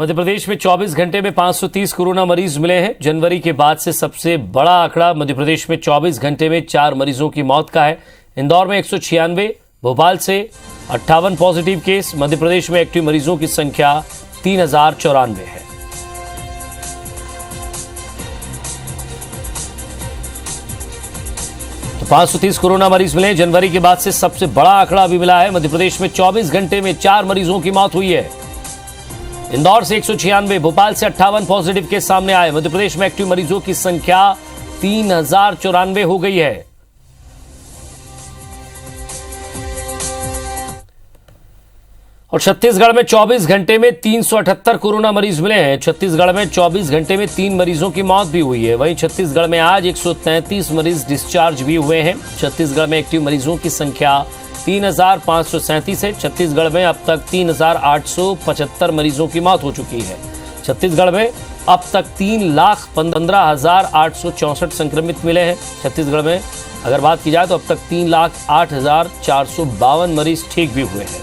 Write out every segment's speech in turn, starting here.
मध्य प्रदेश में 24 घंटे में 530 कोरोना मरीज मिले हैं। जनवरी के बाद से सबसे बड़ा आंकड़ा मध्य प्रदेश में 24 घंटे में 4 मरीजों की मौत का है। इंदौर में 196, भोपाल से 58 पॉजिटिव केस। मध्य प्रदेश में एक्टिव मरीजों की संख्या 3094 है। तो 530 कोरोना मरीज मिले। जनवरी के बाद से सबसे बड़ा आंकड़ा अभी मिला है। मध्य प्रदेश में 24 घंटे में 4 मरीजों की मौत हुई है। इंदौर से 196, भोपाल से 58 पॉजिटिव केस सामने आए। मध्य प्रदेश में एक्टिव मरीजों की संख्या 3094 हो गई है। और छत्तीसगढ़ में 24 घंटे में 378 कोरोना मरीज मिले हैं। छत्तीसगढ़ में 24 घंटे में 3 मरीजों की मौत भी हुई है। वहीं छत्तीसगढ़ में आज 133 मरीज डिस्चार्ज भी हुए हैं। छत्तीसगढ़ में एक्टिव मरीजों की संख्या 3537 है। छत्तीसगढ़ में अब तक 3875 मरीजों की मौत हो चुकी है। छत्तीसगढ़ में अब तक 3,15,864 संक्रमित मिले हैं। छत्तीसगढ़ में अगर बात की जाए तो अब तक 3,08,452 मरीज ठीक भी हुए हैं।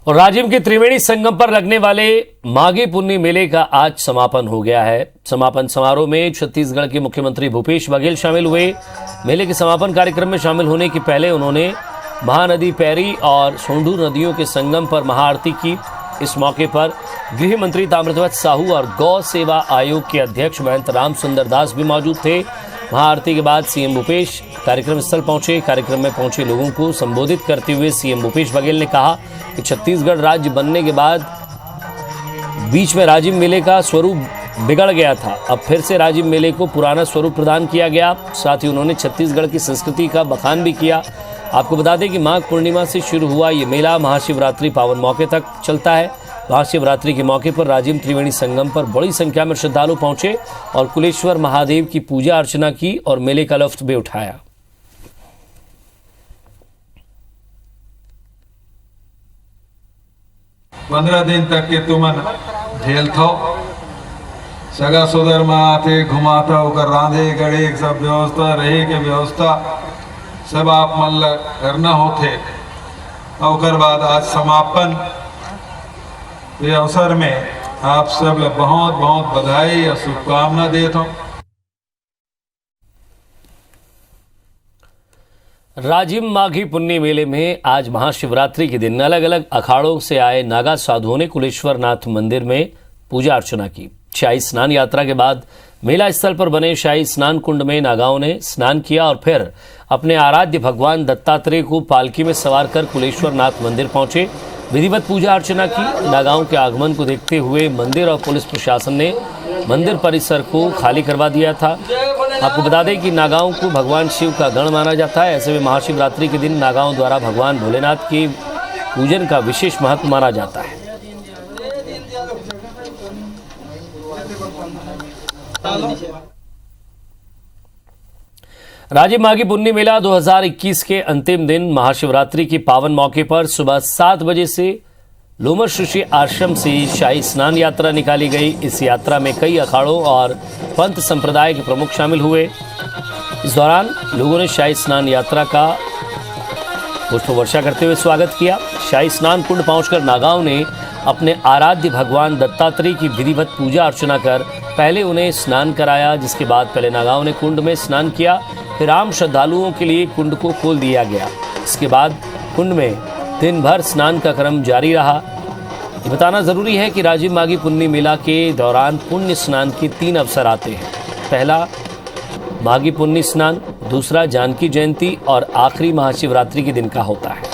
और राजिम के त्रिवेणी संगम पर लगने वाले माघी पुन्नी मेले का आज समापन हो गया है। समापन समारोह में छत्तीसगढ़ के मुख्यमंत्री भूपेश बघेल शामिल हुए। मेले के समापन कार्यक्रम में शामिल होने के पहले उन्होंने महानदी पैरी और सोंढू नदियों के संगम पर महाआरती की। इस मौके पर गृह मंत्री ताम्रध्वज साहू और गौ सेवा आयोग के अध्यक्ष महंत राम सुंदर दास भी मौजूद थे। महाआरती के बाद सीएम भूपेश कार्यक्रम स्थल पहुंचे। कार्यक्रम में पहुंचे लोगों को संबोधित करते हुए सीएम भूपेश बघेल ने कहा कि छत्तीसगढ़ राज्य बनने के बाद बीच में राजिम मेले का स्वरूप बिगड़ गया था। अब फिर से राजिम मेले को पुराना स्वरूप प्रदान किया गया। साथ ही उन्होंने छत्तीसगढ़ की संस्कृति का बखान भी किया। आपको बता दें कि माघ पूर्णिमा से शुरू हुआ ये मेला महाशिवरात्रि पावन मौके तक चलता है। महाशिवरात्रि के मौके पर राजिम त्रिवेणी संगम पर बड़ी संख्या में श्रद्धालु पहुंचे और कुलेश्वर महादेव की पूजा अर्चना की और मेले का लुत्फ भी उठाया। पंद्रह दिन तक के तुमन झेल थो सगा सुधर में आते घुमाता होकर रांधे गड़े सब व्यवस्था रहे के व्यवस्था सब आप मन करना होते। और बाद आज समापन ये अवसर में आप सब बहुत बहुत बधाई और शुभकामना देता हूँ। राजिम माघी पुन्नी मेले में आज महाशिवरात्रि के दिन अलग अलग अखाड़ों से आए नागा साधुओं ने कुलेश्वर नाथ मंदिर में पूजा अर्चना की। शाही स्नान यात्रा के बाद मेला स्थल पर बने शाही स्नान कुंड में नागाओं ने स्नान किया और फिर अपने आराध्य भगवान दत्तात्रेय को पालकी में सवार कर कुलेश्वर नाथ मंदिर पहुंचे। विधिवत पूजा अर्चना की। नागाओं के आगमन को देखते हुए मंदिर और पुलिस प्रशासन ने मंदिर परिसर को खाली करवा दिया था। आपको बता दें कि नागाओं को भगवान शिव का गण माना जाता है। ऐसे में महाशिवरात्रि के दिन नागाओं द्वारा भगवान भोलेनाथ के पूजन का विशेष महत्व माना जाता है। राजिम माघी पुन्नी मेला 2021 के अंतिम दिन महाशिवरात्रि की पावन मौके पर सुबह 7 बजे से लोमश ऋषि आश्रम से शाही स्नान यात्रा निकाली गई। इस यात्रा में कई अखाड़ों और पंथ संप्रदाय के प्रमुख शामिल हुए। इस दौरान लोगों ने शाही स्नान यात्रा का पुष्प वर्षा करते हुए स्वागत किया। शाही स्नान कुंड पहुंचकर नागाओं ने अपने आराध्य भगवान दत्तात्रेय की विधिवत पूजा अर्चना कर पहले उन्हें स्नान कराया, जिसके बाद पहले नागाओं ने कुंड में स्नान किया। फिर आम श्रद्धालुओं के लिए कुंड को खोल दिया गया। इसके बाद कुंड में दिन भर स्नान का क्रम जारी रहा। ये बताना जरूरी है कि राजिम माघी पुन्नी मेला के दौरान पुण्य स्नान के 3 अवसर आते हैं। पहला माघी पुन्नी स्नान, दूसरा जानकी जयंती और आखिरी महाशिवरात्रि के दिन का होता है।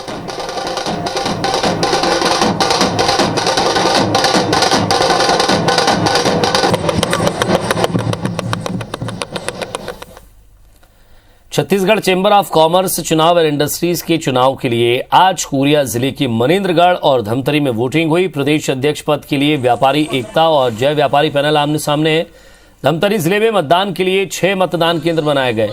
छत्तीसगढ़ चैम्बर ऑफ कॉमर्स चुनाव एंड इंडस्ट्रीज के चुनाव के लिए आज कोरिया जिले के मनेन्द्रगढ़ और धमतरी में वोटिंग हुई। प्रदेश अध्यक्ष पद के लिए व्यापारी एकता और जय व्यापारी पैनल आमने सामने है। धमतरी जिले में मतदान के लिए 6 मतदान केंद्र बनाए गए।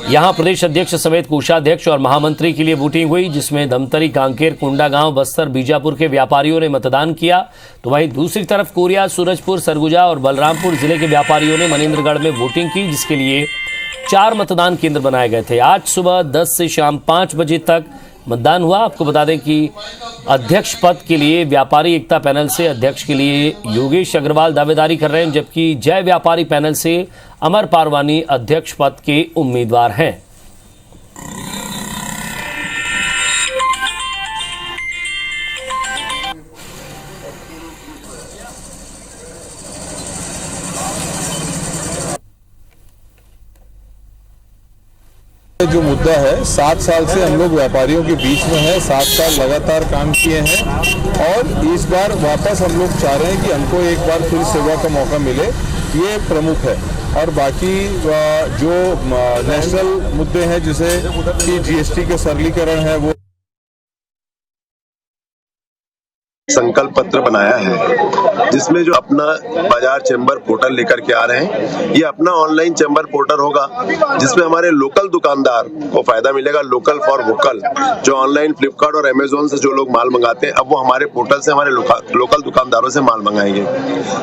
यहां प्रदेश अध्यक्ष समेत कोषाध्यक्ष और महामंत्री के लिए वोटिंग हुई, जिसमें धमतरी, कांकेर, कोंडागांव, बस्तर, बीजापुर के व्यापारियों ने मतदान किया, तो वहीं दूसरी तरफ कोरिया, सूरजपुर, सरगुजा और बलरामपुर जिले के व्यापारियों ने मनेन्द्रगढ़ में वोटिंग की, जिसके लिए 4 मतदान केंद्र बनाए गए थे। आज सुबह 10 से शाम 5 बजे तक मतदान हुआ। आपको बता दें कि अध्यक्ष पद के लिए व्यापारी एकता पैनल से अध्यक्ष के लिए योगेश अग्रवाल दावेदारी कर रहे हैं, जबकि जय व्यापारी पैनल से अमर पारवानी अध्यक्ष पद के उम्मीदवार हैं। जो मुद्दा है, 7 साल से हम लोग व्यापारियों के बीच में हैं, 7 साल लगातार काम किए हैं और इस बार वापस हम लोग चाह रहे हैं कि हमको एक बार फिर सेवा का मौका मिले, ये प्रमुख है। और बाकी जो नेशनल मुद्दे हैं, जैसे कि जीएसटी के सरलीकरण है, वो संकल्प पत्र बनाया है, जिसमें जो अपना बाजार चैम्बर पोर्टल लेकर के आ रहे हैं। ये अपना ऑनलाइन चैम्बर पोर्टल होगा, जिसमें हमारे लोकल दुकानदार को फायदा मिलेगा। लोकल फॉर वोकल, जो ऑनलाइन फ्लिपकार्ट और अमेजोन से जो लोग माल मंगाते हैं, अब वो हमारे पोर्टल से हमारे लोकल दुकानदारों से माल मंगाएंगे।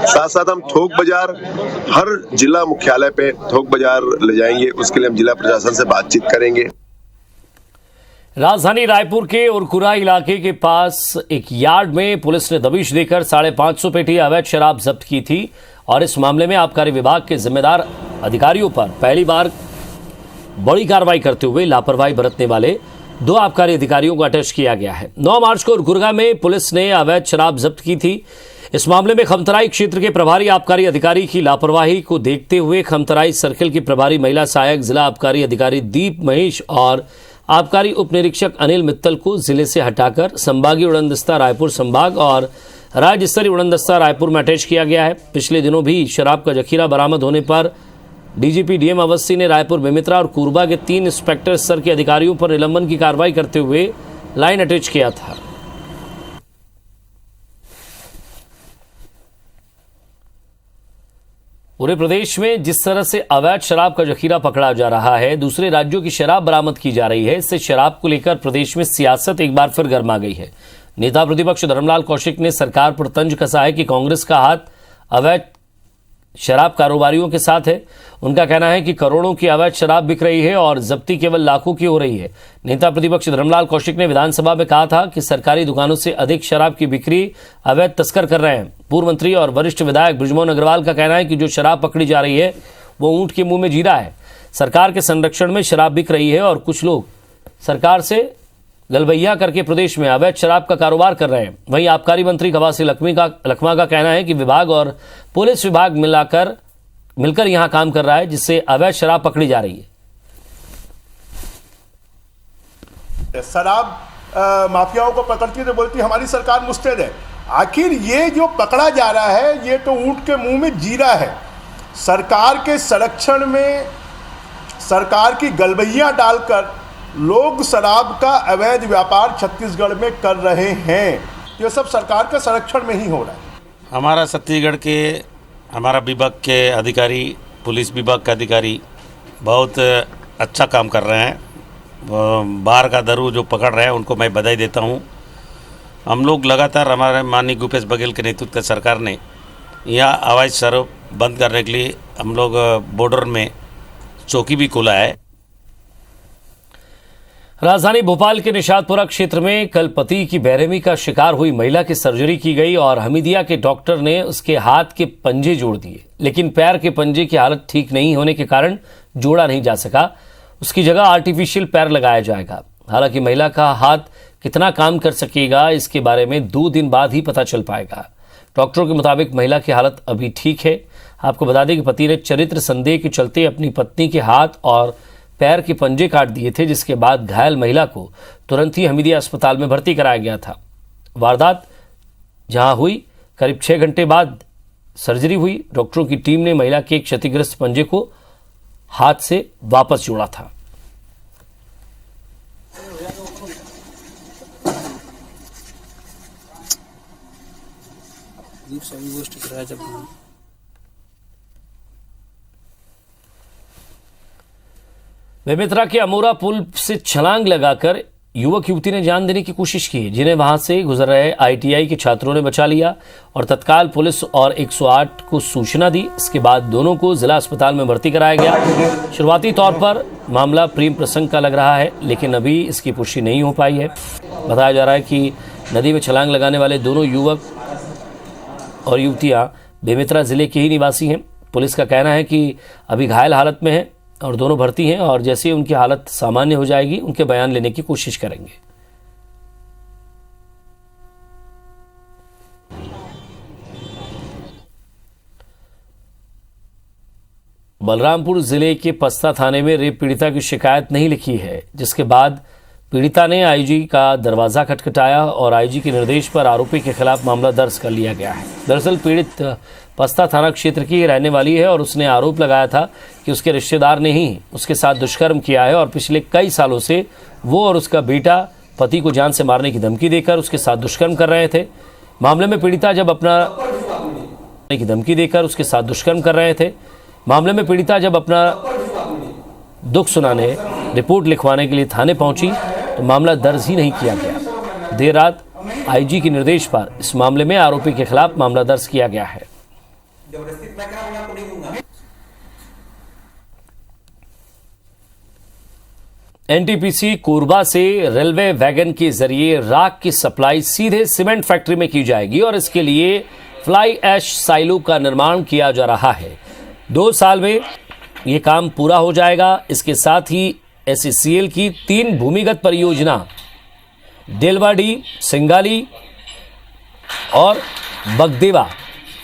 साथ साथ हम थोक बाजार हर जिला मुख्यालय पे थोक बाजार ले जाएंगे, उसके लिए हम जिला प्रशासन से बातचीत करेंगे। राजधानी रायपुर के उरकुरा इलाके के पास एक यार्ड में पुलिस ने दबिश देकर 550 पेटी अवैध शराब जब्त की थी और इस मामले में आबकारी विभाग के जिम्मेदार अधिकारियों पर पहली बार बड़ी कार्रवाई करते हुए लापरवाही बरतने वाले 2 आबकारी अधिकारियों को अरेस्ट किया गया है। 9 मार्च को उरकुरा में पुलिस ने अवैध शराब जब्त की थी। इस मामले में खमतराई क्षेत्र के प्रभारी आबकारी अधिकारी की लापरवाही को देखते हुए खमतराई सर्किल की प्रभारी महिला सहायक जिला आबकारी अधिकारी दीप महेश और आबकारी उप निरीक्षक अनिल मित्तल को जिले से हटाकर संभागीय उड़नदस्ता रायपुर संभाग और राज्य स्तरीय उड़नदस्ता रायपुर में अटैच किया गया है। पिछले दिनों भी शराब का जखीरा बरामद होने पर डीजीपी डीएम अवस्थी ने रायपुर, बेमित्रा और कोरबा के 3 इंस्पेक्टर स्तर के अधिकारियों पर निलंबन की कार्रवाई करते हुए लाइन अटैच किया था। पूरे प्रदेश में जिस तरह से अवैध शराब का जखीरा पकड़ा जा रहा है, दूसरे राज्यों की शराब बरामद की जा रही है, इससे शराब को लेकर प्रदेश में सियासत एक बार फिर गर्मा गई है। नेता प्रतिपक्ष धर्मलाल कौशिक ने सरकार पर तंज कसा है कि कांग्रेस का हाथ अवैध शराब कारोबारियों के साथ है। उनका कहना है कि करोड़ों की अवैध शराब बिक रही है और जब्ती केवल लाखों की हो रही है। नेता प्रतिपक्ष धर्मलाल कौशिक ने विधानसभा में कहा था कि सरकारी दुकानों से अधिक शराब की बिक्री अवैध तस्कर कर रहे हैं। पूर्व मंत्री और वरिष्ठ विधायक बृजमोहन अग्रवाल का कहना है कि जो शराब पकड़ी जा रही है वो ऊंट के मुंह में जीरा है। सरकार के संरक्षण में शराब बिक रही है और कुछ लोग सरकार से गलबैया करके प्रदेश में अवैध शराब का कारोबार कर रहे हैं। वहीं आबकारी मंत्री कवासी लखमा का कहना है कि विभाग और पुलिस विभाग मिलकर यहां काम कर रहा है, जिससे अवैध शराब पकड़ी जा रही है। शराब माफियाओं को पकड़ती है तो बोलती है हमारी सरकार मुस्तैद है। आखिर ये जो पकड़ा जा रहा है ये तो ऊंट के मुंह में जीरा है। सरकार के संरक्षण में सरकार की गलबैया डालकर लोग शराब का अवैध व्यापार छत्तीसगढ़ में कर रहे हैं। ये सब सरकार के संरक्षण में ही हो रहा है। हमारा छत्तीसगढ़ के हमारा विभाग के अधिकारी, पुलिस विभाग के अधिकारी बहुत अच्छा काम कर रहे हैं। बाहर का दारू जो पकड़ रहे हैं उनको मैं बधाई देता हूं। हम लोग लगातार हमारे माननीय भूपेश बघेल के नेतृत्व की सरकार ने यहाँ अवैध शराब बंद करने के लिए हम लोग बॉर्डर में चौकी भी खोला है। राजधानी भोपाल के निशातपुरा क्षेत्र में कल पति की बेरहमी का शिकार हुई महिला की सर्जरी की गई और हमीदिया के डॉक्टर ने उसके हाथ के पंजे जोड़ दिए, लेकिन पैर के पंजे की हालत ठीक नहीं होने के कारण जोड़ा नहीं जा सका। उसकी जगह आर्टिफिशियल पैर लगाया जाएगा। हालांकि महिला का हाथ कितना काम कर सकेगा इसके बारे में 2 दिन बाद ही पता चल पाएगा। डॉक्टरों के मुताबिक महिला की हालत अभी ठीक है। आपको बता दें कि पति ने चरित्र संदेह के चलते अपनी पत्नी के हाथ और पैर के पंजे काट दिए थे, जिसके बाद घायल महिला को तुरंत ही हमीदिया अस्पताल में भर्ती कराया गया था। वारदात जहां हुई करीब 6 घंटे बाद सर्जरी हुई। डॉक्टरों की टीम ने महिला के क्षतिग्रस्त पंजे को हाथ से वापस जोड़ा था। सभी गोष्टी कराया जब बेमेतरा के अमोरा पुल से छलांग लगाकर युवक युवती ने जान देने की कोशिश की, जिन्हें वहां से गुजर रहे आईटीआई के छात्रों ने बचा लिया और तत्काल पुलिस और 108 को सूचना दी। इसके बाद दोनों को जिला अस्पताल में भर्ती कराया गया। शुरुआती तौर पर मामला प्रेम प्रसंग का लग रहा है, लेकिन अभी इसकी पुष्टि नहीं हो पाई है। बताया जा रहा है कि नदी में छलांग लगाने वाले दोनों युवक और युवतियां बेमेतरा जिले के ही निवासी हैं। पुलिस का कहना है कि अभी घायल हालत में है और दोनों भर्ती हैं और जैसे ही उनकी हालत सामान्य हो जाएगी उनके बयान लेने की कोशिश करेंगे। बलरामपुर जिले के पस्ता थाने में रेप पीड़िता की शिकायत नहीं लिखी है, जिसके बाद पीड़िता ने आईजी का दरवाजा खटखटाया और आईजी के निर्देश पर आरोपी के खिलाफ मामला दर्ज कर लिया गया है। दरअसल पीड़ित पस्ता थाना क्षेत्र की रहने वाली है और उसने आरोप लगाया था कि उसके रिश्तेदार ने ही उसके साथ दुष्कर्म किया है और पिछले कई सालों से वो और उसका बेटा पति को जान से मारने की धमकी देकर उसके साथ दुष्कर्म कर रहे थे। मामले में पीड़िता जब अपना दुख सुनाने रिपोर्ट लिखवाने के लिए थाने पहुंची तो मामला दर्ज ही नहीं किया गया। देर रात आईजी के निर्देश पर इस मामले में आरोपी के खिलाफ मामला दर्ज किया गया है। एनटीपीसी कोरबा से रेलवे वैगन के जरिए राख की सप्लाई सीधे सीमेंट फैक्ट्री में की जाएगी और इसके लिए फ्लाई ऐश साइलो का निर्माण किया जा रहा है। 2 साल में यह काम पूरा हो जाएगा। इसके साथ ही एससीएल की 3 भूमिगत परियोजना डेलवाडी, सिंगाली और बगदेवा,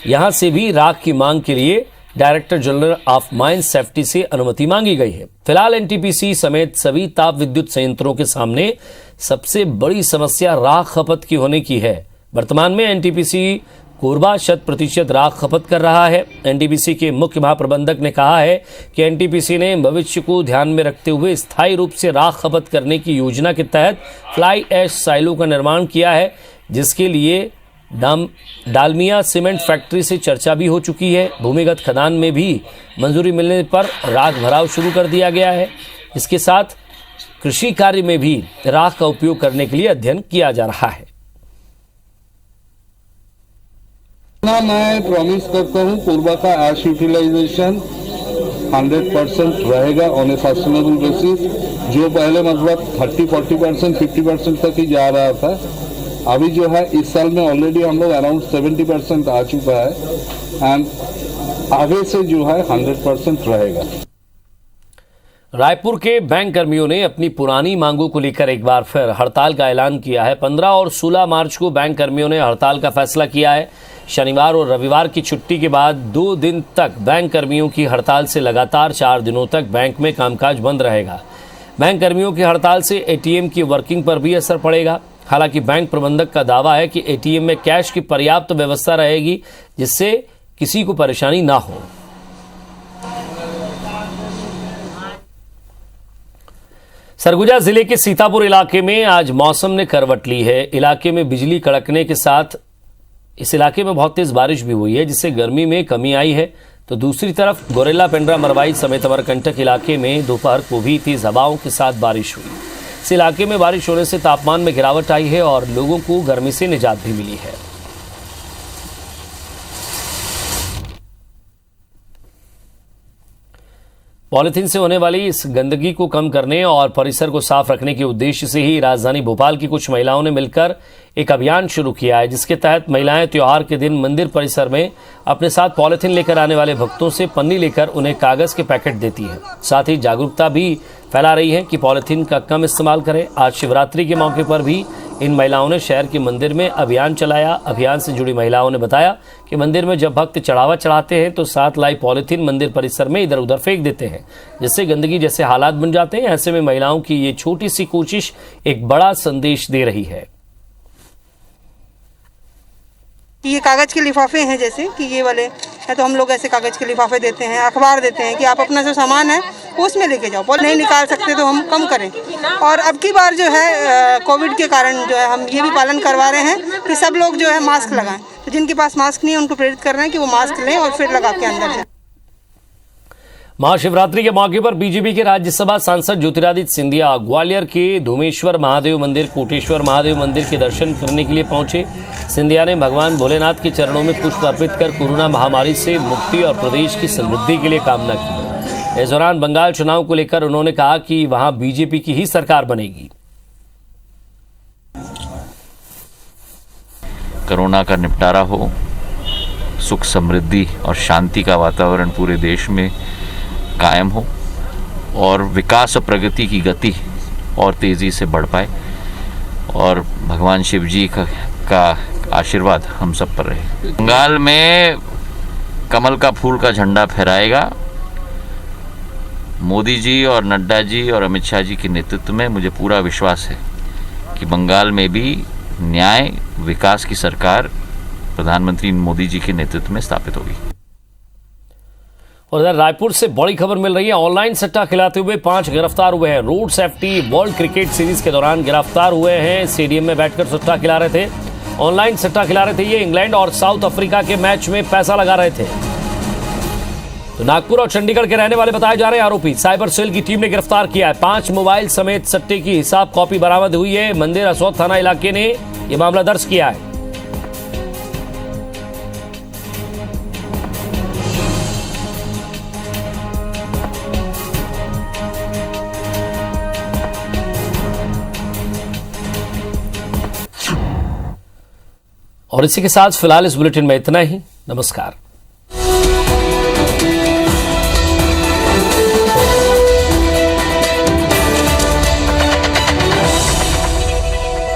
यहां से भी राख की मांग के लिए director general of mine safety से अनुमति मांगी गई है। फिलहाल एनटीपीसी समेत सभी ताप विद्युत संयंत्रों के सामने सबसे बड़ी समस्या राख खपत की होने की है। वर्तमान में एनटीपीसी कोरबा 100% राख खपत कर रहा है। एनटीपीसी के मुख्य महाप्रबंधक ने कहा है कि एनटीपीसी ने भविष्य को ध्यान में रखते हुए स्थायी रूप से राख खपत करने की योजना के तहत फ्लाई ऐश साइलो का निर्माण किया है, जिसके लिए डालमिया सीमेंट फैक्ट्री से चर्चा भी हो चुकी है। भूमिगत खदान में भी मंजूरी मिलने पर राख भराव शुरू कर दिया गया है। इसके साथ कृषि कार्य में भी राख का उपयोग करने के लिए अध्ययन किया जा रहा है। मैं प्रॉमिस करता हूं कोरबा का ऐश यूटिलाइजेशन 100% रहेगा ऑन ए सस्टेनेबल बेसिस। जो पहले मतलब 30-40%, 50% तक ही जा रहा था, अभी जो है इस साल में ऑलरेडी हम लोग अराउंड 70% आ चुका है एंड आगे से जो है 100% रहेगा। रायपुर के बैंक कर्मियों ने अपनी पुरानी मांगों को लेकर एक बार फिर हड़ताल का ऐलान किया है। 15 और 16 मार्च को बैंक कर्मियों ने हड़ताल का फैसला किया है। शनिवार और रविवार की छुट्टी के बाद 2 दिन तक बैंक कर्मियों की हड़ताल से लगातार 4 दिनों तक बैंक में कामकाज बंद रहेगा। बैंक कर्मियों की हड़ताल से एटीएम की वर्किंग पर भी असर पड़ेगा। हालांकि बैंक प्रबंधक का दावा है कि एटीएम में कैश की पर्याप्त व्यवस्था रहेगी, जिससे किसी को परेशानी ना हो। सरगुजा जिले के सीतापुर इलाके में आज मौसम ने करवट ली है। इलाके में बिजली कड़कने के साथ इस इलाके में बहुत तेज बारिश भी हुई है, जिससे गर्मी में कमी आई है। तो दूसरी तरफ गोरेला, पेंड्रा, मरवाई समेत अमरकंटक इलाके में दोपहर को भी तेज हवाओं के साथ बारिश हुई। इस इलाके में बारिश होने से तापमान में गिरावट आई है और लोगों को गर्मी से निजात भी मिली है। पॉलिथीन से होने वाली इस गंदगी को कम करने और परिसर को साफ रखने के उद्देश्य से ही राजधानी भोपाल की कुछ महिलाओं ने मिलकर एक अभियान शुरू किया है, जिसके तहत महिलाएं त्योहार के दिन मंदिर परिसर में अपने साथ पॉलिथीन लेकर आने वाले भक्तों से पन्नी लेकर उन्हें कागज के पैकेट देती हैं। साथ ही जागरूकता भी फैला रही है कि पॉलिथीन का कम इस्तेमाल करें। आज शिवरात्रि के मौके पर भी इन महिलाओं ने शहर के मंदिर में अभियान चलाया। अभियान से जुड़ी महिलाओं ने बताया कि मंदिर में जब भक्त चढ़ावा चढ़ाते हैं तो साथ लाई पॉलिथीन मंदिर परिसर में इधर उधर फेंक देते हैं, जिससे गंदगी जैसे हालात बन जाते हैं। ऐसे में महिलाओं की ये छोटी सी कोशिश एक बड़ा संदेश दे रही है। ये कागज़ के लिफाफे हैं, जैसे कि ये वाले है, तो हम लोग ऐसे कागज़ के लिफाफे देते हैं, अखबार देते हैं कि आप अपना जो सामान है वो उसमें लेके जाओ। नहीं निकाल सकते तो हम कम करें। और अब की बार जो है कोविड के कारण जो है हम ये भी पालन करवा रहे हैं कि सब लोग जो है मास्क लगाएं। तो जिनके पास मास्क नहीं है उनको प्रेरित कर रहे हैं कि वो मास्क लें और फिर लगा के अंदर जाएं। महाशिवरात्रि के मौके पर बीजेपी के राज्यसभा सांसद ज्योतिरादित्य सिंधिया ग्वालियर के धूमेश्वर महादेव मंदिर, कोटेश्वर महादेव मंदिर के दर्शन करने के लिए पहुंचे। सिंधिया ने भगवान भोलेनाथ के चरणों में पुष्प अर्पित कर कोरोना महामारी से मुक्ति और प्रदेश की समृद्धि के लिए कामना की। इस दौरान बंगाल चुनाव को लेकर उन्होंने कहा कि वहां बीजेपी की ही सरकार बनेगी। कोरोना का निपटारा हो, सुख समृद्धि और शांति का वातावरण पूरे देश में कायम हो और विकास और प्रगति की गति और तेज़ी से बढ़ पाए और भगवान शिव जी का आशीर्वाद हम सब पर रहे। बंगाल में कमल का फूल का झंडा फहराएगा मोदी जी और नड्डा जी और अमित शाह जी के नेतृत्व में। मुझे पूरा विश्वास है कि बंगाल में भी न्याय विकास की सरकार प्रधानमंत्री मोदी जी के नेतृत्व में स्थापित होगी। और इधर रायपुर से बड़ी खबर मिल रही है। ऑनलाइन सट्टा खिलाते हुए 5 गिरफ्तार हुए हैं। Road safety world cricket series के दौरान गिरफ्तार हुए हैं। स्टेडियम में बैठकर सट्टा खिला रहे थे, ऑनलाइन सट्टा खिला रहे थे। ये इंग्लैंड और साउथ अफ्रीका के मैच में पैसा लगा रहे थे। तो नागपुर और चंडीगढ़ के रहने वाले बताए जा रहे हैं आरोपी। साइबर सेल की टीम ने गिरफ्तार किया है। 5 मोबाइल समेत सट्टे की हिसाब कॉपी बरामद हुई है। मंदिर असौद थाना इलाके ने यह मामला दर्ज किया है। और इसी के साथ फिलहाल इस बुलेटिन में इतना ही। नमस्कार।